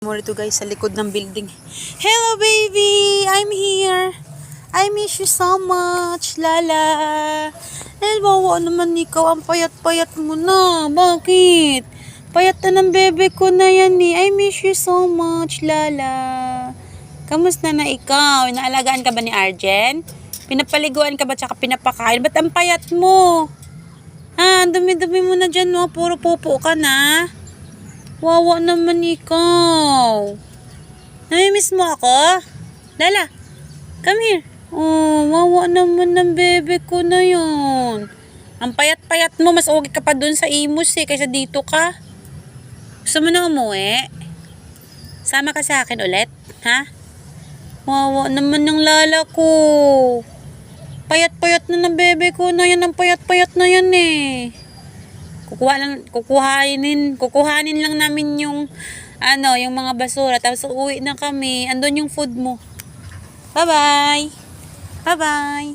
mo rito guys sa likod ng building. Hello baby! I'm here! I miss you so much, Lala. Bawa naman ikaw, ang payat-payat mo na. Bakit? Payat na ng bebe ko na yan eh. I miss you so much, Lala. Kamusta na ikaw? Inaalagaan ka ba ni Arjen? Pinapaliguan ka ba tsaka pinapakain? Ba't ang payat mo? Ha, dumi-dumi mo na dyan, no? Puro pupo ka na. Wawa naman ikaw. Namimiss mo ako? Lala, come here. Oh, wawa naman ng bebe ko na yun. Ang payat-payat mo, mas okay ka pa dun sa Imus eh, kaysa dito ka. Gusto mo na umuwi? Sama ka sa akin ulit, ha? Wawa naman ng Lala ko. Payat-payat na ng bebe ko na yan, ang payat-payat na yan eh. Kukuhanin lang namin yung yung mga basura, tapos uuwi na kami. Andun yung food mo. Bye-bye. Bye-bye.